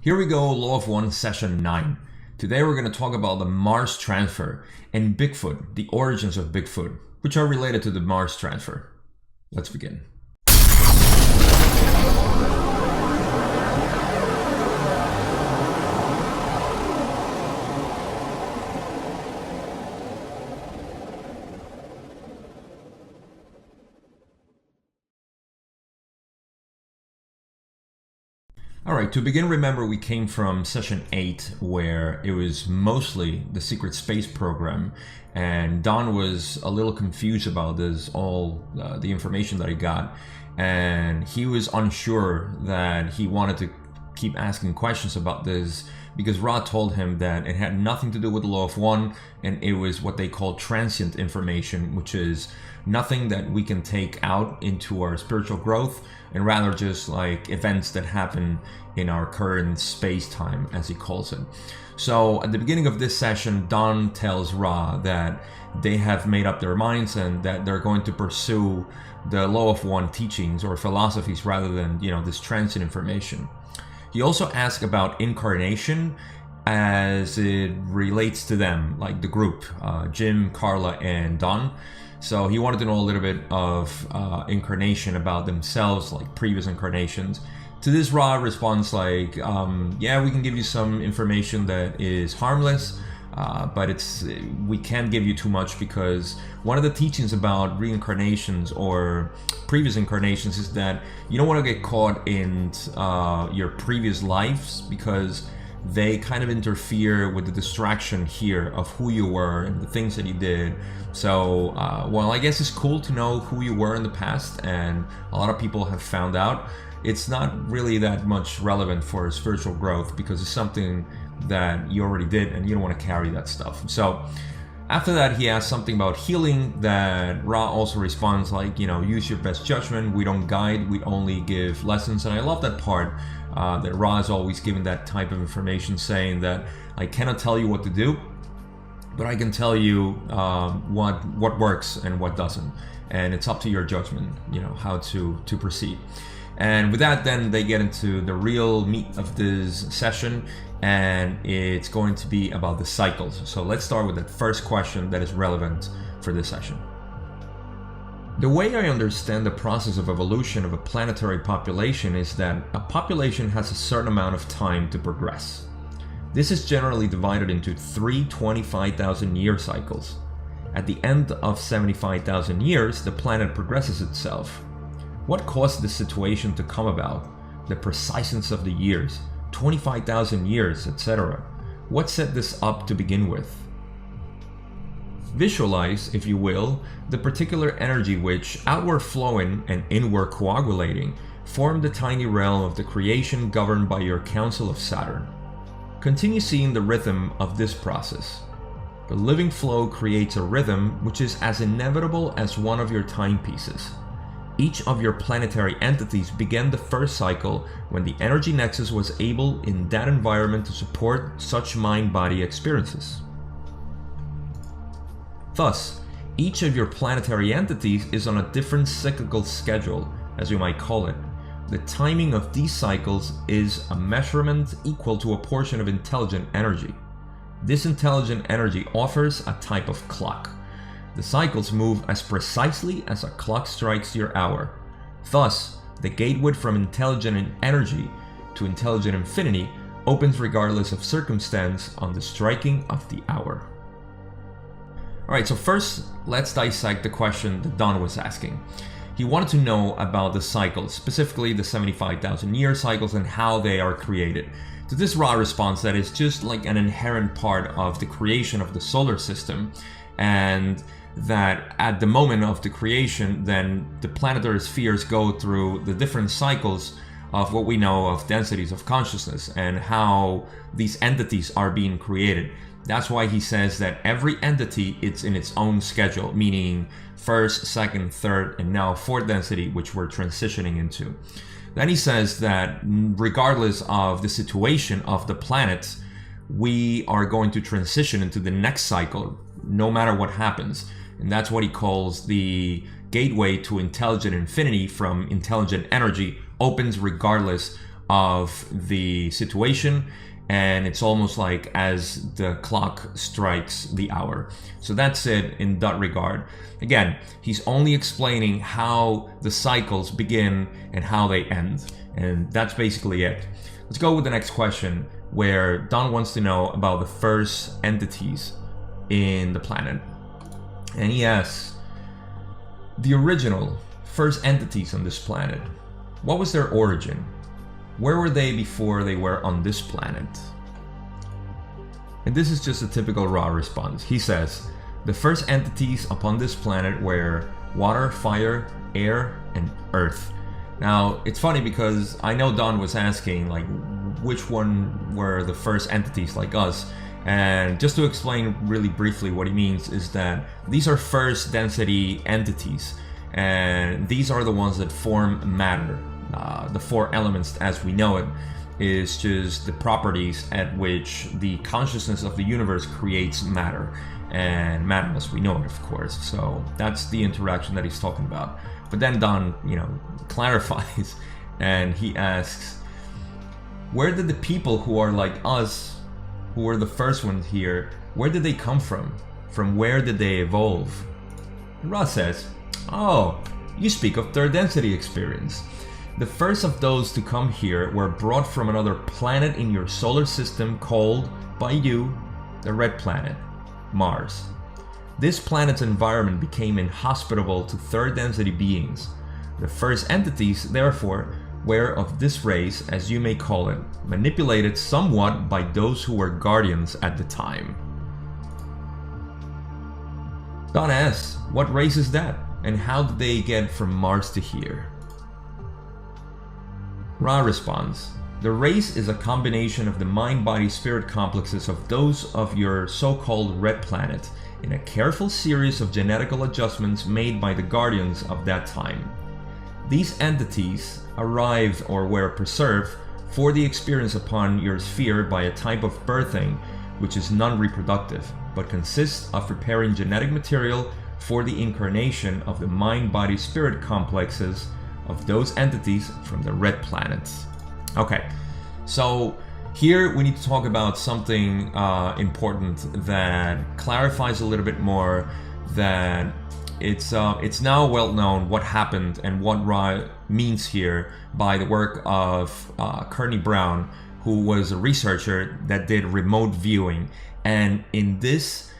Here we go, Law of One, Session 9. Today we're going to talk about the Mars transfer and Bigfoot, the origins of Bigfoot, which are related to the Mars transfer. Let's begin. Alright, to begin, remember we came from session 8 where it was mostly the secret space program, and Don was a little confused about this, all the information that he got, and he was unsure that he wanted to keep asking questions about this because Ra told him that it had nothing to do with the Law of One, and it was what they call transient information, which is nothing that we can take out into our spiritual growth, and rather just like events that happen in our current space-time, as he calls it. So at the beginning of this session, Don tells Ra that they have made up their minds and that they're going to pursue the Law of One teachings or philosophies rather than, this transient information. He also asks about incarnation as it relates to them, like the group, Jim, Carla, and Don. So he wanted to know a little bit of incarnation about themselves, like previous incarnations. To this, Ra responds like, yeah, we can give you some information that is harmless, but we can't give you too much because one of the teachings about reincarnations or previous incarnations is that you don't want to get caught in your previous lives because they kind of interfere with the distraction here of who you were and the things that you did. So, while I guess it's cool to know who you were in the past, and a lot of people have found out, it's not really that much relevant for spiritual growth because it's something that you already did and you don't want to carry that stuff. So after that, he asks something about healing that Ra also responds like, use your best judgment. We don't guide, we only give lessons. And I love that part, that Ra is always giving that type of information, saying that I cannot tell you what to do, but I can tell you what works and what doesn't. And it's up to your judgment, how to proceed. And with that, then they get into the real meat of this session, and it's going to be about the cycles. So let's start with that first question that is relevant for this session. The way I understand the process of evolution of a planetary population is that a population has a certain amount of time to progress. This is generally divided into 3 25,000-year cycles. At the end of 75,000 years, the planet progresses itself. What caused this situation to come about? The preciseness of the years, 25,000 years, etc. What set this up to begin with? Visualize, if you will, the particular energy which, outward flowing and inward coagulating, formed the tiny realm of the creation governed by your Council of Saturn. Continue seeing the rhythm of this process. The living flow creates a rhythm which is as inevitable as one of your timepieces. Each of your planetary entities began the first cycle when the energy nexus was able in that environment to support such mind-body experiences. Thus, each of your planetary entities is on a different cyclical schedule, as you might call it. The timing of these cycles is a measurement equal to a portion of intelligent energy. This intelligent energy offers a type of clock. The cycles move as precisely as a clock strikes your hour. Thus, the gateway from intelligent energy to intelligent infinity opens regardless of circumstance on the striking of the hour. Alright, so first, let's dissect the question that Don was asking. He wanted to know about the cycles, specifically the 75,000-year cycles and how they are created. To this, Ra responds that it's just like an inherent part of the creation of the solar system, and that at the moment of the creation, then the planetary spheres go through the different cycles of what we know of densities of consciousness and how these entities are being created. That's why he says that every entity is in its own schedule, meaning first, second, third, and now fourth density, which we're transitioning into. Then he says that regardless of the situation of the planet, we are going to transition into the next cycle, no matter what happens. And that's what he calls the gateway to intelligent infinity from intelligent energy, opens regardless of the situation, and it's almost like as the clock strikes the hour. So that's it in that regard. Again, he's only explaining how the cycles begin and how they end, and that's basically it. Let's go with the next question, where Don wants to know about the first entities in the planet. And he asks, the original first entities on this planet, what was their origin? Where were they before they were on this planet? And this is just a typical Ra response. He says, the first entities upon this planet were water, fire, air, and earth. Now, it's funny because I know Don was asking, like, which one were the first entities like us? And just to explain really briefly what he means is that these are first density entities, and these are the ones that form matter. The four elements as we know it is just the properties at which the consciousness of the universe creates matter, and matter as we know it, of course. So that's the interaction that he's talking about. But then Don, clarifies, and he asks, where did the people who are like us, who were the first ones here, where did they come from? From where did they evolve? And Ra says, oh, you speak of third density experience. The first of those to come here were brought from another planet in your solar system called, by you, the red planet, Mars. This planet's environment became inhospitable to third density beings. The first entities, therefore, were of this race, as you may call it, manipulated somewhat by those who were guardians at the time. Don asks, what race is that? And how did they get from Mars to here? Ra responds, the race is a combination of the mind-body-spirit complexes of those of your so-called red planet, in a careful series of genetical adjustments made by the guardians of that time. These entities arrived or were preserved for the experience upon your sphere by a type of birthing which is non-reproductive, but consists of preparing genetic material for the incarnation of the mind-body-spirit complexes of those entities from the red planets. Okay, so here we need to talk about something important that clarifies a little bit more that it's now well known what happened and what Ra means here by the work of Kearney Brown, who was a researcher that did remote viewing, and in this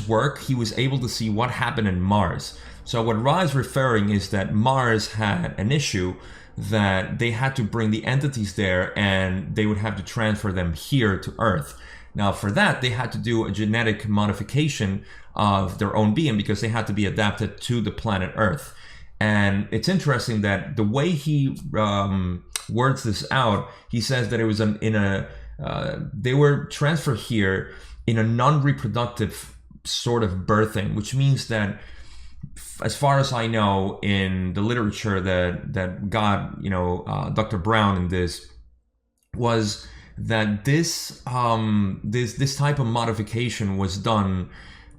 work he was able to see what happened in Mars. So what Ra is referring is that Mars had an issue that they had to bring the entities there and they would have to transfer them here to Earth. Now for that they had to do a genetic modification of their own being because they had to be adapted to the planet Earth. And it's interesting that the way he words this out, he says that it was they were transferred here in a non-reproductive sort of birthing, which means that, as far as I know, in the literature that got Dr. Brown in this, was that this type of modification was done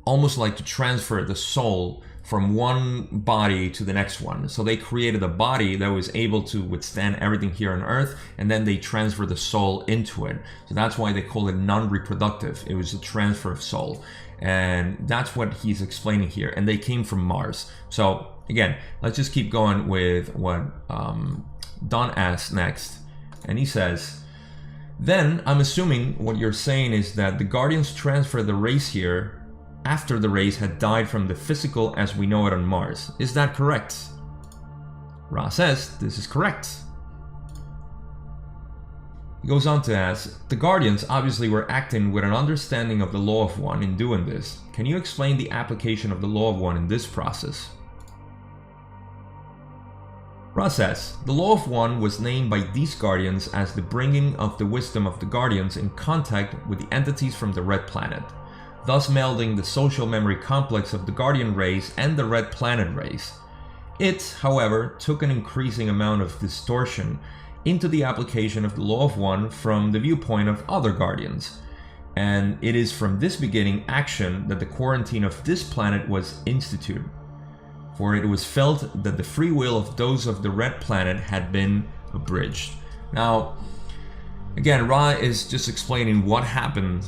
almost like to transfer the soul from one body to the next one. So they created a body that was able to withstand everything here on Earth, and then they transfer the soul into it. So that's why they call it non-reproductive. It was a transfer of soul. And that's what he's explaining here. And they came from Mars. So again, let's just keep going with what Don asks next. And he says, then I'm assuming what you're saying is that the Guardians transferred the race here after the race had died from the physical as we know it on Mars. Is that correct? Ra says this is correct. He goes on to ask, the Guardians obviously were acting with an understanding of the Law of One in doing this. Can you explain the application of the Law of One in this process? Ra says, the Law of One was named by these Guardians as the bringing of the wisdom of the Guardians in contact with the entities from the Red Planet, thus melding the social memory complex of the Guardian race and the Red Planet race. It, however, took an increasing amount of distortion into the application of the Law of One from the viewpoint of other Guardians. And it is from this beginning action that the quarantine of this planet was instituted. For it was felt that the free will of those of the Red Planet had been abridged. Now, again, Ra is just explaining what happened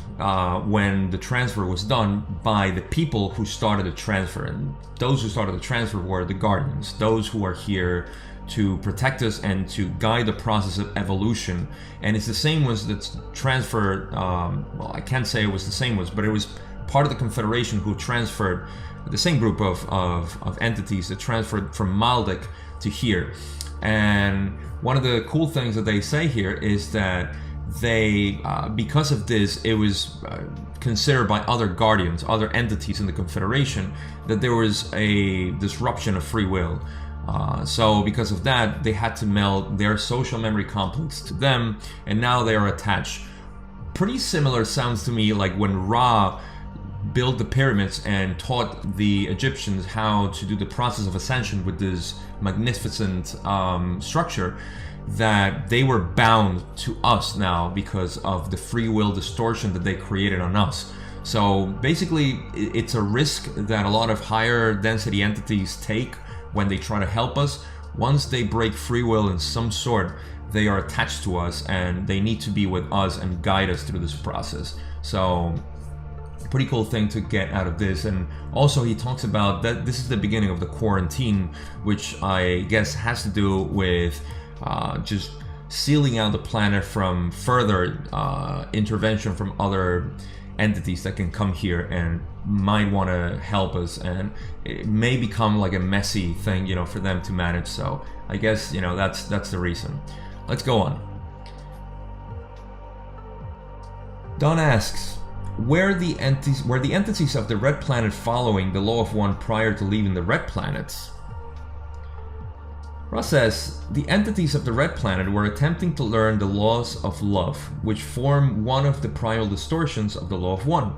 when the transfer was done by the people who started the transfer. And those who started the transfer were the guardians, those who are here to protect us and to guide the process of evolution. And it's the same was that's transferred, well, I can't say it was the same was, but it was part of the Confederation who transferred the same group of entities that transferred from Maldek to here. And one of the cool things that they say here is that they, because of this, it was considered by other guardians, other entities in the Confederation, that there was a disruption of free will. So because of that, they had to meld their social memory complex to them, and now they are attached. Pretty similar sounds to me like when Ra built the pyramids and taught the Egyptians how to do the process of ascension with this magnificent structure, that they were bound to us now because of the free will distortion that they created on us. So basically, it's a risk that a lot of higher density entities take when they try to help us. Once they break free will in some sort, they are attached to us and they need to be with us and guide us through this process. So pretty cool thing to get out of this. And also he talks about that this is the beginning of the quarantine, which I guess has to do with just sealing out the planet from further intervention from other entities that can come here and might want to help us, and it may become like a messy thing, you know, for them to manage. So I guess, you know, that's the reason. Let's go on. Don asks, were the entities of the red planet following the law of one prior to leaving the red planets? Ross says, the entities of the red planet were attempting to learn the laws of love, which form one of the primal distortions of the law of one.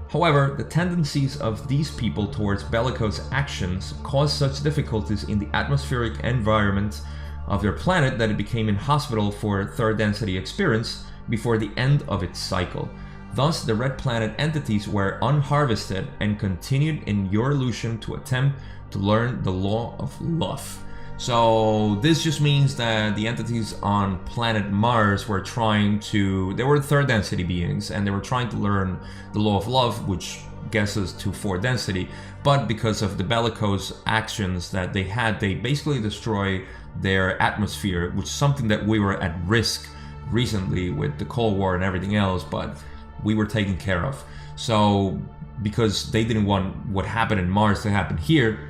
However, the tendencies of these people towards bellicose actions caused such difficulties in the atmospheric environment of their planet that it became inhospitable for third density experience before the end of its cycle. Thus, the red planet entities were unharvested and continued in your illusion to attempt to learn the law of love. So this just means that the entities on planet Mars were they were third density beings, and they were trying to learn the law of love, which gets us to fourth density. But because of the bellicose actions that they had, they basically destroy their atmosphere, which is something that we were at risk recently with the Cold War and everything else, but we were taken care of. So because they didn't want what happened in Mars to happen here,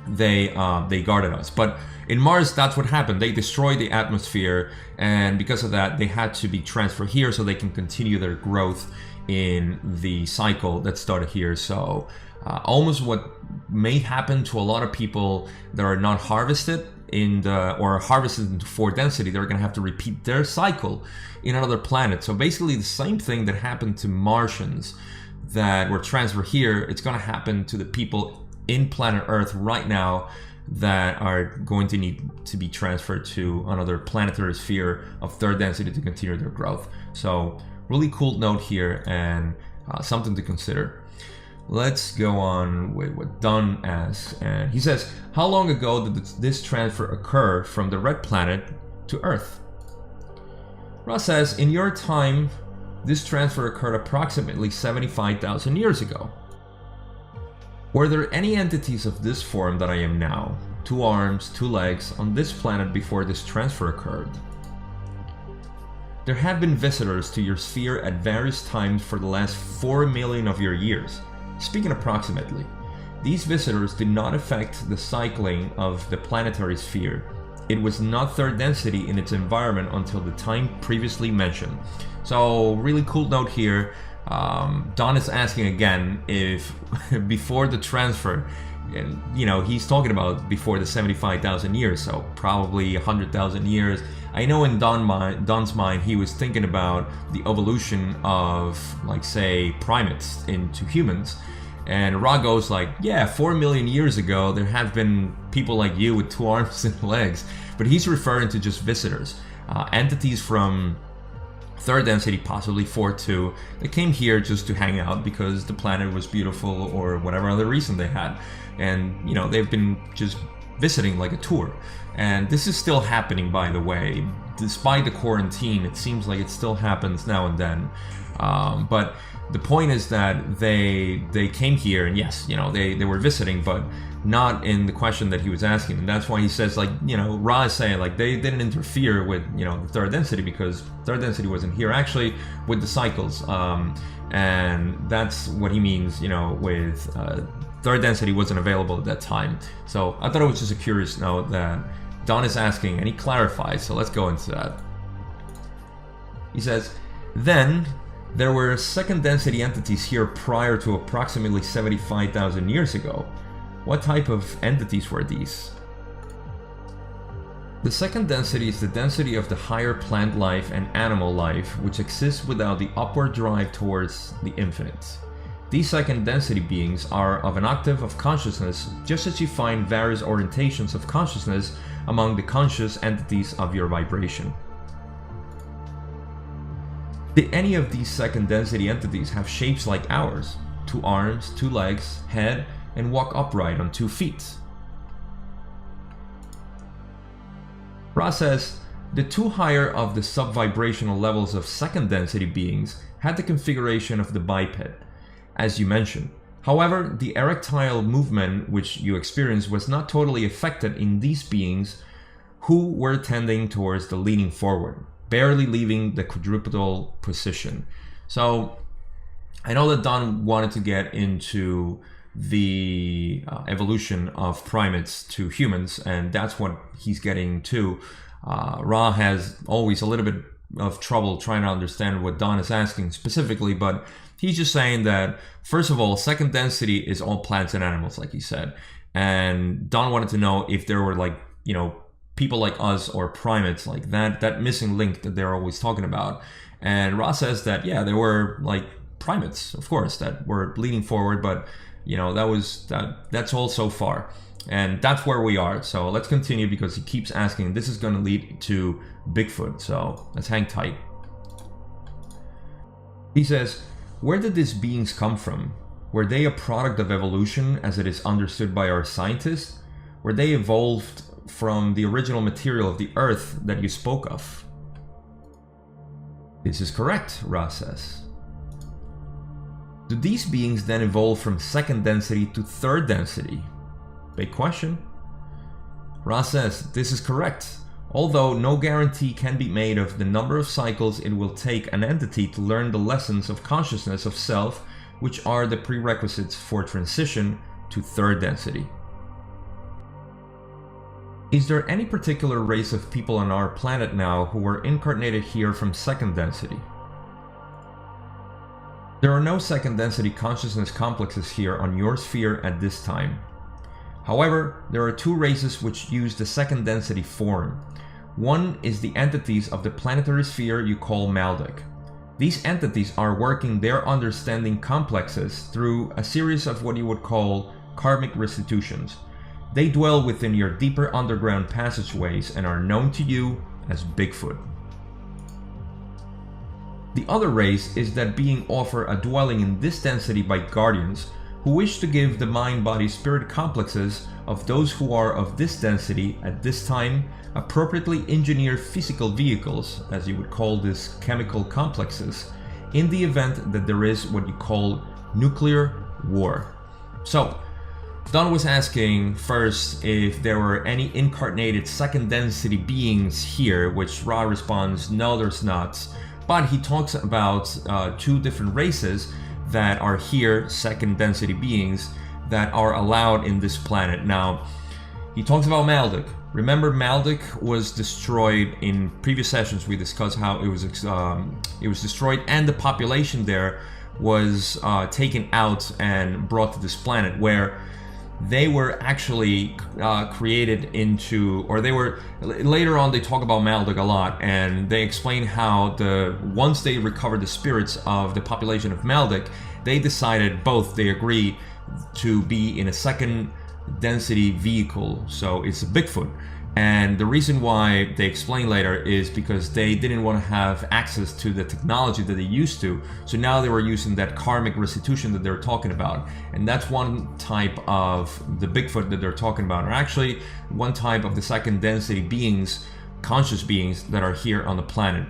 they guarded us. But in Mars, that's what happened. They destroyed the atmosphere, and because of that, they had to be transferred here so they can continue their growth in the cycle that started here. So almost what may happen to a lot of people that are not harvested or harvested into fourth density, they're going to have to repeat their cycle in another planet. So basically the same thing that happened to Martians that were transferred here, it's going to happen to the people in planet Earth right now that are going to need to be transferred to another planetary sphere of third density to continue their growth. So really cool note here, and something to consider. Let's go on with what Dunn asks, and he says, how long ago did this transfer occur from the red planet to Earth? Ross says, in your time, this transfer occurred approximately 75,000 years ago. Were there any entities of this form that I am now, 2 arms, 2 legs, on this planet before this transfer occurred? There have been visitors to your sphere at various times for the last 4 million of your years. Speaking approximately, these visitors did not affect the cycling of the planetary sphere. It was not third density in its environment until the time previously mentioned. So really cool note here. Don is asking again if before the transfer, and you know, he's talking about before the 75,000 years, so probably 100,000 years. I know in Don's mind, he was thinking about the evolution of, like, say, primates into humans. And Ra goes like, yeah, 4 million years ago, there have been people like you with 2 arms and legs. But he's referring to just visitors, entities from third density, possibly 4-2, that came here just to hang out because the planet was beautiful or whatever other reason they had. And, you know, they've been just visiting like a tour. And this is still happening, by the way. despite the quarantine, it seems like it still happens now and then. But the point is that they came here, and yes, they were visiting, but not in the question that he was asking. And that's why he says, like, Ra is saying, like, they didn't interfere with, the third density, because third density wasn't here, actually, with the cycles. And that's what he means, with third density wasn't available at that time. So I thought it was just a curious note that Don is asking, and he clarifies, so let's go into that. He says, then there were second density entities here prior to approximately 75,000 years ago. What type of entities were these? The second density is the density of the higher plant life and animal life which exists without the upward drive towards the infinite. These second density beings are of an octave of consciousness, just as you find various orientations of consciousness among the conscious entities of your vibration. Did any of these second density entities have shapes like ours? 2 arms, 2 legs, head, and walk upright on 2 feet? Ra says, the 2 higher of the sub-vibrational levels of second density beings had the configuration of the biped, as you mentioned. However, the erectile movement which you experienced was not totally affected in these beings, who were tending towards the leaning forward, barely leaving the quadrupedal position. So I know that Don wanted to get into the evolution of primates to humans, and that's what he's getting to. Ra has always a little bit of trouble trying to understand what Don is asking specifically, but he's just saying that, first of all, second density is all plants and animals, like he said. And Don wanted to know if there were, like, people like us or primates, like that missing link that they're always talking about. And Ra says that, yeah, there were, like, primates, of course, that were leaning forward, but that's all so far. And that's where we are. So let's continue, because he keeps asking. This is going to lead to Bigfoot, so let's hang tight. He says, where did these beings come from? Were they a product of evolution as it is understood by our scientists? Were they evolved from the original material of the earth that you spoke of? This is correct, Ra says. Do these beings then evolve from second density to third density? Big question. Ra says, this is correct, although no guarantee can be made of the number of cycles it will take an entity to learn the lessons of consciousness of self, which are the prerequisites for transition to third density. Is there any particular race of people on our planet now who were incarnated here from second density? There are no second density consciousness complexes here on your sphere at this time. However, there are 2 races which use the second density form. One is the entities of the planetary sphere you call Maldek. These entities are working their understanding complexes through a series of what you would call karmic restitutions. They dwell within your deeper underground passageways and are known to you as Bigfoot. The other race is that being offered a dwelling in this density by guardians who wish to give the mind-body-spirit complexes of those who are of this density at this time appropriately engineered physical vehicles, as you would call this chemical complexes, in the event that there is what you call nuclear war. So, Don was asking first if there were any incarnated second density beings here, which Ra responds, no, there's not. But he talks about 2 different races that are here, second density beings, that are allowed in this planet. Now, he talks about Maldek. Remember, Maldek was destroyed in previous sessions. We discussed how it was destroyed, and the population there was taken out and brought to this planet, where they were actually created into, or they were, later on they talk about Maldek a lot, and they explain how once they recovered the spirits of the population of Maldek, they decided, they agreed to be in a second density vehicle, so it's a Bigfoot. And the reason why they explain later is because they didn't want to have access to the technology that they used to. So now they were using that karmic restitution that they're talking about. And that's one type of the Bigfoot that they're talking about, or actually one type of the second density beings conscious beings that are here on the planet.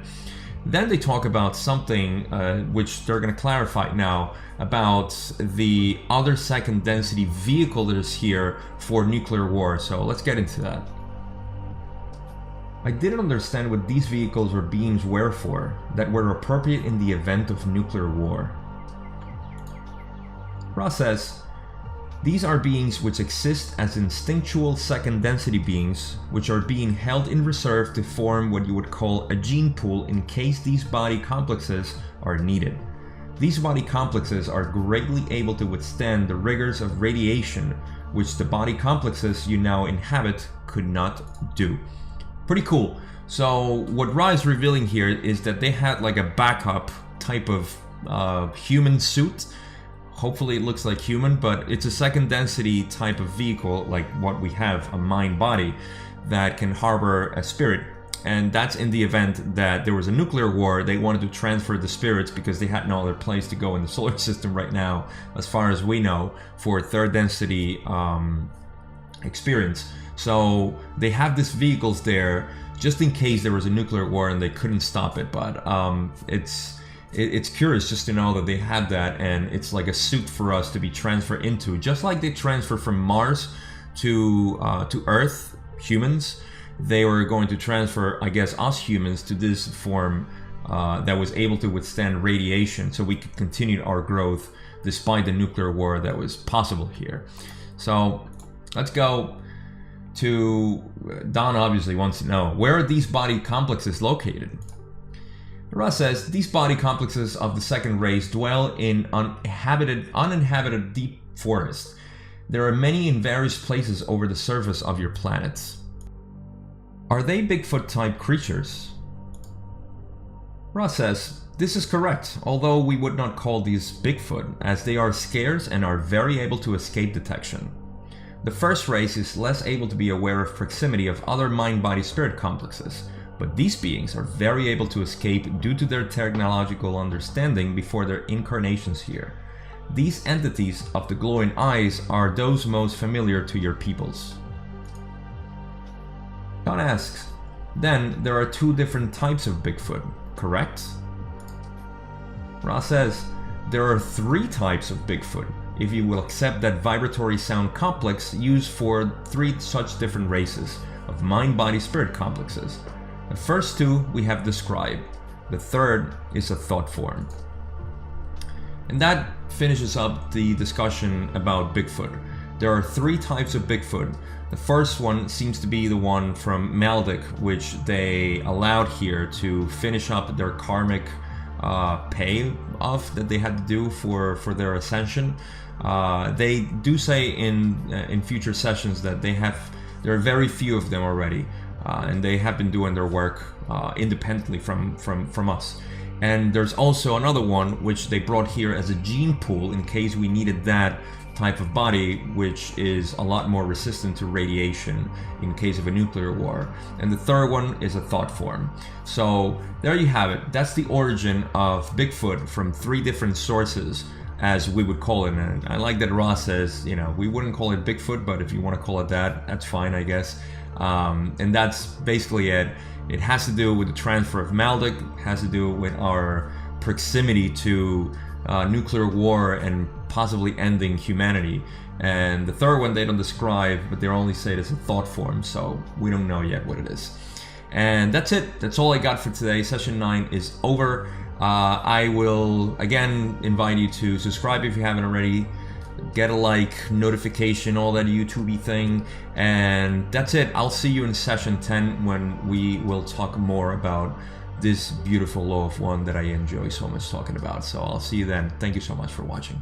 Then they talk about something which they're going to clarify now, about the other second density vehicle that is here for nuclear war. So let's get into that. I didn't understand what these vehicles or beings were for, that were appropriate in the event of nuclear war. Ra says, these are beings which exist as instinctual second density beings, which are being held in reserve to form what you would call a gene pool in case these body complexes are needed. These body complexes are greatly able to withstand the rigors of radiation, which the body complexes you now inhabit could not do. Pretty cool. So what Ra is revealing here is that they had like a backup type of human suit. Hopefully it looks like human, but it's a second density type of vehicle, like what we have, a mind body, that can harbor a spirit. And that's in the event that there was a nuclear war. They wanted to transfer the spirits because they had no other place to go in the solar system right now, as far as we know, for third density experience. So they have these vehicles there just in case there was a nuclear war and they couldn't stop it. But it's curious just to know that they had that, and it's like a suit for us to be transferred into, just like they transfer from Mars to Earth, humans. They were going to transfer, I guess, us humans to this form that was able to withstand radiation, so we could continue our growth despite the nuclear war that was possible here. So let's go to Don. Obviously wants to know, where are these body complexes located? Ra says, these body complexes of the second race dwell in uninhabited deep forests. There are many in various places over the surface of your planets. Are they Bigfoot type creatures? Ra says, this is correct, although we would not call these Bigfoot, as they are scarce and are very able to escape detection. The first race is less able to be aware of proximity of other mind-body-spirit complexes, but these beings are very able to escape due to their technological understanding before their incarnations here. These entities of the glowing eyes are those most familiar to your peoples. Don asks, then there are two different types of Bigfoot, correct? Ra says, there are three types of Bigfoot, if you will accept that vibratory sound complex used for three such different races of mind-body-spirit complexes. The first two we have described. The third is a thought form. And that finishes up the discussion about Bigfoot. There are three types of Bigfoot. The first one seems to be the one from Maldek, which they allowed here to finish up their karmic pay off that they had to do for their ascension. They do say in future sessions that there are very few of them already. And they have been doing their work independently from us. And there's also another one which they brought here as a gene pool in case we needed that type of body, which is a lot more resistant to radiation in case of a nuclear war. And the third one is a thought form. So there you have it. That's the origin of Bigfoot from three different sources, as we would call it. And I like that Ra says, we wouldn't call it Bigfoot, but if you want to call it that, that's fine, I guess. And that's basically it. It has to do with the transfer of Maldek, has to do with our proximity to nuclear war and possibly ending humanity. And the third one they don't describe, but they only say it as a thought form, so we don't know yet what it is. And that's it. That's all I got for today. Session 9 is over. I will again invite you to subscribe if you haven't already. Get a like, notification, all that YouTube-y thing. And that's it. I'll see you in session 10 when we will talk more about this beautiful law of one that I enjoy so much talking about. So I'll see you then. Thank you so much for watching.